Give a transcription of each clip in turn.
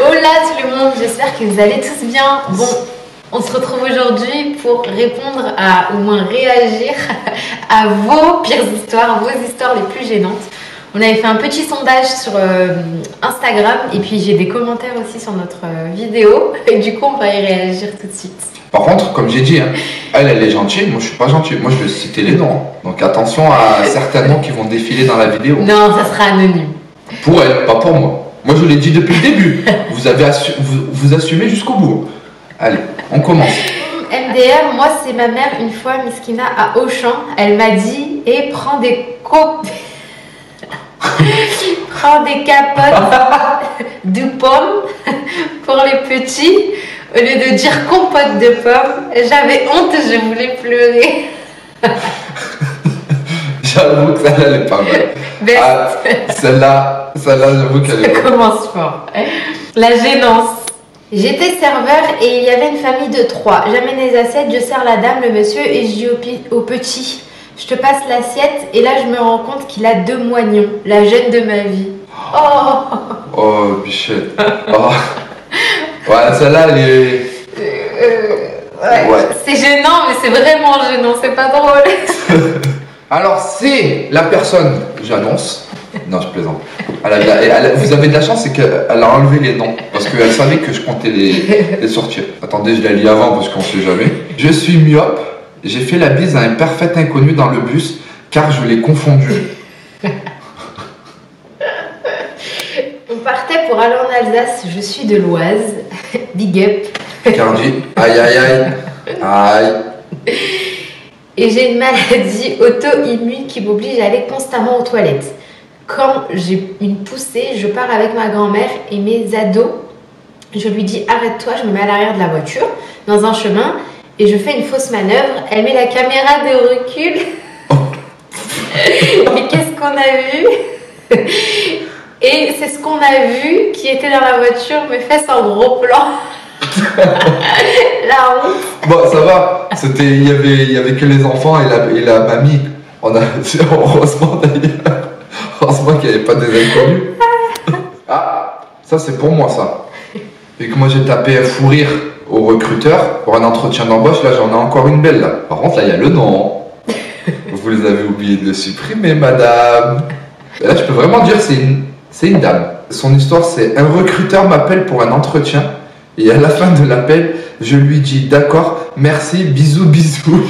Hola tout le monde, j'espère que vous allez tous bien. Bon, on se retrouve aujourd'hui pour répondre à, ou moins réagir à vos pires histoires, vos histoires les plus gênantes. On avait fait un petit sondage sur Instagram et puis j'ai des commentaires aussi sur notre vidéo. Et du coup, on va y réagir tout de suite. Par contre, comme j'ai dit, hein, elle est gentille, moi je suis pas gentil. Moi je vais citer les noms. Donc attention à certains noms qui vont défiler dans la vidéo. Non, ça sera anonyme. Pour elle, pas pour moi. Moi je l'ai dit depuis le début. Vous assumez jusqu'au bout. Allez, on commence. MDR, moi c'est ma mère une fois, Miskina, à Auchan. Elle m'a dit, prends des prends des capotes de pommes pour les petits. Au lieu de dire compote de pommes, j'avais honte, je voulais pleurer. J'avoue que celle-là, elle est pas mal. Ah, celle-là, j'avoue qu'elle est pas mal. Ça commence fort. La gênance. J'étais serveur et il y avait une famille de 3. J'amène les assiettes, je sers la dame, le monsieur et je dis au petit, je te passe l'assiette et là je me rends compte qu'il a 2 moignons, la jeune de ma vie. Oh, oh bichette. Oh. Ouais, celle-là, elle est... ouais. C'est gênant, mais c'est vraiment gênant, c'est pas drôle. Alors, c'est la personne, j'annonce. Non, je plaisante. Vous avez de la chance, c'est qu'elle a enlevé les noms. Parce qu'elle savait que je comptais les sortir. Attendez, je la lis avant parce qu'on sait jamais. Je suis myope. J'ai fait la bise à un parfait inconnu dans le bus car je l'ai confondu. On partait pour aller en Alsace. Je suis de l'Oise. Big up. Cardi. Aïe, aïe, aïe. Aïe. Et j'ai une maladie auto-immune qui m'oblige à aller constamment aux toilettes. Quand j'ai une poussée, je pars avec ma grand-mère et mes ados. Je lui dis arrête-toi, je me mets à l'arrière de la voiture, dans un chemin, et je fais une fausse manœuvre. Elle met la caméra de recul. Et qu'est-ce qu'on a vu? Et c'est ce qu'on a vu qui était dans la voiture, mes fesses en gros plan. La honte. Bon, ça va. Il y avait que les enfants et la mamie. Heureusement d'ailleurs. Heureusement qu'il n'y avait pas des inconnus. Ah, ça c'est pour moi ça. Et que moi j'ai tapé un fou rire au recruteur pour un entretien d'embauche, là j'en ai encore une belle là. Par contre là il y a le nom. Vous les avez oublié de le supprimer madame. Et là je peux vraiment dire c'est une dame. Son histoire c'est un recruteur m'appelle pour un entretien. Et à la fin de l'appel, je lui dis d'accord, merci, bisous, bisous.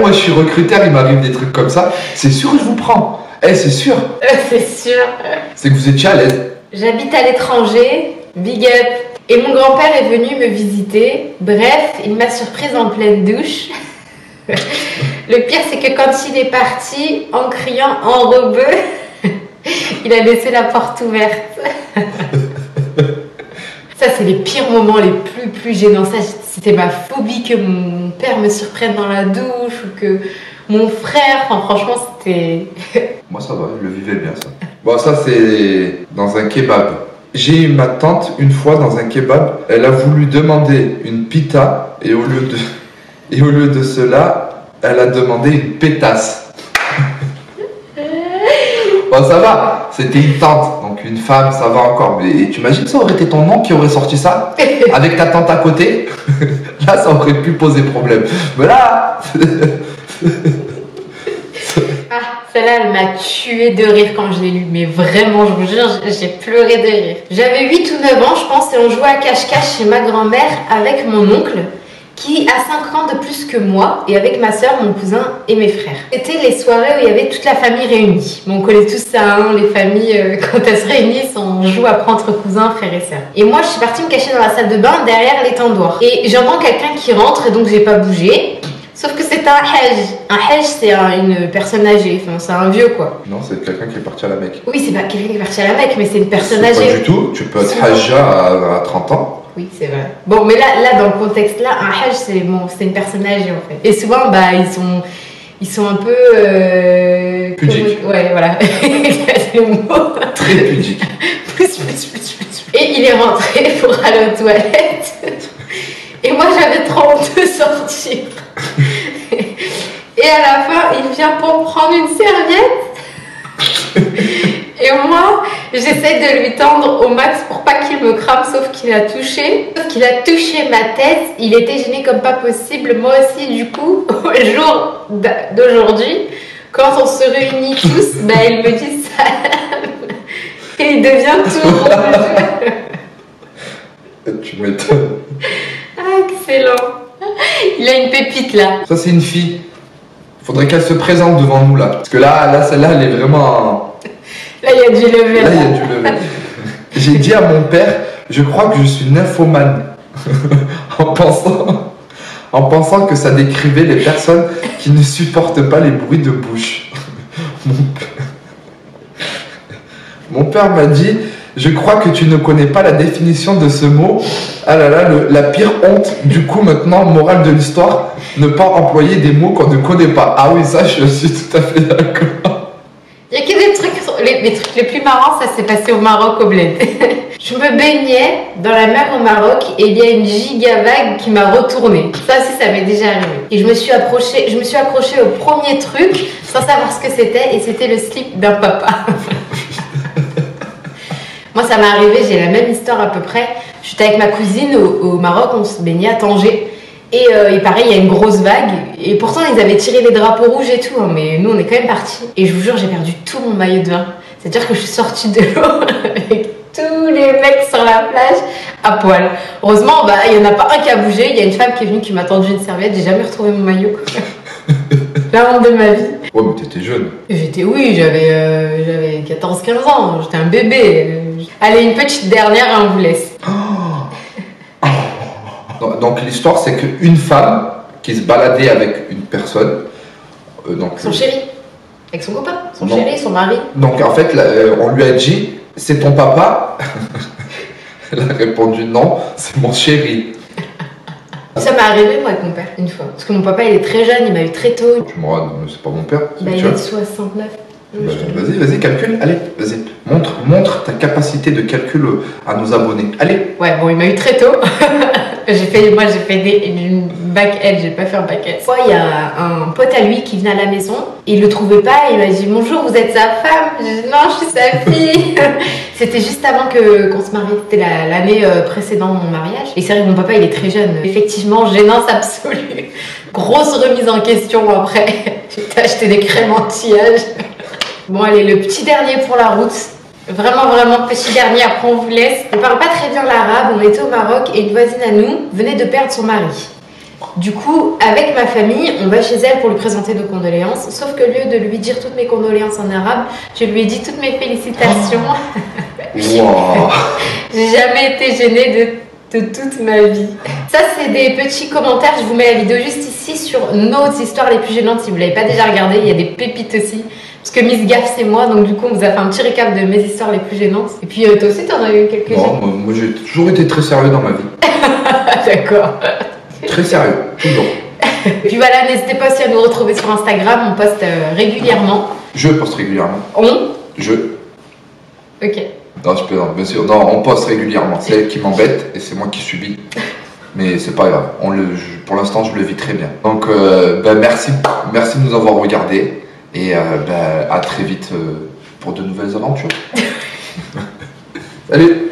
Moi je suis recruteur, il m'arrive des trucs comme ça. C'est sûr que je vous prends. C'est sûr. C'est sûr. C'est que vous étiez à l'aise. J'habite à l'étranger, big up. Et mon grand-père est venu me visiter. Bref, il m'a surprise en pleine douche. Le pire c'est que quand il est parti, en criant en rebeu, il a laissé la porte ouverte. Ça, c'est les pires moments, les plus gênants. Ça, c'était ma phobie que mon père me surprenne dans la douche ou que mon frère. Enfin, franchement, c'était... Moi, ça va, je le vivais bien, ça. Bon, ça, c'est dans un kebab. J'ai eu ma tante, une fois, dans un kebab. Elle a voulu demander une pita et au lieu de cela, elle a demandé une pétasse. Bon, ça va, c'était une tante, donc une femme, ça va encore. Mais tu imagines, ça aurait été ton nom qui aurait sorti ça avec ta tante à côté. Là, ça aurait pu poser problème. Mais là... Ah, celle-là, elle m'a tuée de rire quand je l'ai lue. Mais vraiment, je vous jure, j'ai pleuré de rire. J'avais 8 ou 9 ans, je pense, et on jouait à cache-cache chez ma grand-mère avec mon oncle, qui a 5 ans de plus que moi, et avec ma soeur, mon cousin et mes frères. C'était les soirées où il y avait toute la famille réunie. Bon, on connaît tous ça, hein, les familles, quand elles se réunissent, on joue après entre cousins, frères et sœurs. Et moi, je suis partie me cacher dans la salle de bain, derrière l'étendoir. Et j'entends quelqu'un qui rentre, et donc j'ai pas bougé. Sauf que c'est un hajj. Un hajj, c'est une personne âgée, enfin, c'est un vieux, quoi. Non, c'est quelqu'un qui est parti à la Mecque. Oui, c'est pas quelqu'un qui est parti à la Mecque, mais c'est une personne âgée. Pas du tout, tu peux être hajja à 30 ans. Oui, c'est vrai. Bon, mais là dans le contexte-là, un hajj, c'est une personne âgée, en fait. Et souvent, bah, ils sont un peu... pudiques. Ouais, voilà. Le mot. Très pudiques. Plus. Et il est rentré pour aller aux toilettes. Et moi, j'avais trop honte de sortir. Et à la fin, il vient pour prendre une serviette. Et moi, J'essaie de lui tendre au max pour pas qu'il me crame, sauf qu'il a touché. Sauf qu'il a touché ma tête. Il était gêné comme pas possible. Moi aussi, du coup, au jour d'aujourd'hui, quand on se réunit tous, bah, il me dit ça. Et il devient tout rouge. Tu m'étonnes. Ah, excellent. Il a une pépite là. Ça, c'est une fille. Faudrait qu'elle se présente devant nous là. Parce que là celle-là, elle est vraiment. Là, il y a du lever. Là, il y a du lever. J'ai dit à mon père, je crois que je suis nymphomane. en pensant que ça décrivait les personnes qui ne supportent pas les bruits de bouche. Mon père m'a dit, je crois que tu ne connais pas la définition de ce mot. Ah là là, la pire honte. Du coup, maintenant, morale de l'histoire, ne pas employer des mots qu'on ne connaît pas. Ah oui, ça, je suis tout à fait d'accord. Il y a que des trucs, les trucs les plus marrants, ça s'est passé au Maroc, au Bled. Je me baignais dans la mer au Maroc et il y a une giga vague qui m'a retournée. Ça aussi, ça m'est déjà arrivé. Et je me suis accrochée au premier truc sans savoir ce que c'était et c'était le slip d'un papa. Moi, ça m'est arrivé, j'ai la même histoire à peu près. J'étais avec ma cousine au Maroc, on se baignait à Tanger. Et pareil, il y a une grosse vague. Et pourtant, ils avaient tiré les drapeaux rouges et tout. Hein, mais nous, on est quand même partis. Et je vous jure, j'ai perdu tout mon maillot de bain. C'est-à-dire que je suis sortie de l'eau avec tous les mecs sur la plage à poil. Heureusement, bah, il n'y en a pas un qui a bougé. Il y a une femme qui est venue qui m'a tendu une serviette. J'ai jamais retrouvé mon maillot. La honte de ma vie. Ouais, mais t'étais jeune. Oui, j'avais 14-15 ans. J'étais un bébé. Allez, une petite dernière et on vous laisse. Donc l'histoire, c'est qu'une femme qui se baladait avec une personne. Son chéri. Avec son copain. Son Non. chéri, son mari. Donc en fait, là, on lui a dit, c'est ton papa. Elle a répondu non, c'est mon chéri. Ça m'est arrivé moi avec mon père une fois. Parce que mon papa il est très jeune, il m'a eu très tôt. Tu me regardes, c'est pas mon père. C'est Bah, le il tien. est de 69. Vas-y, calcule, allez, vas-y. Montre ta capacité de calcul à nos abonnés. Allez. Ouais, bon, il m'a eu très tôt. J'ai fait une back end, j'ai pas fait un back end. Une fois, il y a un pote à lui qui venait à la maison, il le trouvait pas, et il m'a dit bonjour, vous êtes sa femme? J'ai dit non, je suis sa fille. C'était juste avant qu'on se marie, c'était l'année précédente mon mariage. Et c'est vrai que mon papa il est très jeune, effectivement, gênance absolue. Grosse remise en question après. J'ai acheté des crèmes anti-âge. Bon allez, le petit dernier pour la route. Vraiment petit dernier, après on vous laisse. On parle pas très bien l'arabe, on était au Maroc et une voisine à nous venait de perdre son mari. Du coup, avec ma famille, on va chez elle pour lui présenter nos condoléances. Sauf que au lieu de lui dire toutes mes condoléances en arabe, je lui ai dit toutes mes félicitations. Wow. J'ai jamais été gênée de toute ma vie. Ça, c'est des petits commentaires. Je vous mets la vidéo juste ici sur nos histoires les plus gênantes. Si vous l'avez pas déjà regardé, il y a des pépites aussi. Parce que Miss Gaff, c'est moi, donc du coup, on vous a fait un petit récap de mes histoires les plus gênantes. Et puis, toi aussi, t'en as eu quelques-unes. Non, moi j'ai toujours été très sérieux dans ma vie. D'accord. Très sérieux, toujours. Puis voilà, n'hésitez pas aussi à nous retrouver sur Instagram, on poste régulièrement. Je poste régulièrement. Ok. Non, je plaisante, bien sûr. Non, on poste régulièrement. C'est elle qui m'embête et c'est moi qui subis. Mais c'est pas grave. Pour l'instant, je le vis très bien. Donc, merci de nous avoir regardés. Et à très vite pour de nouvelles aventures. Salut!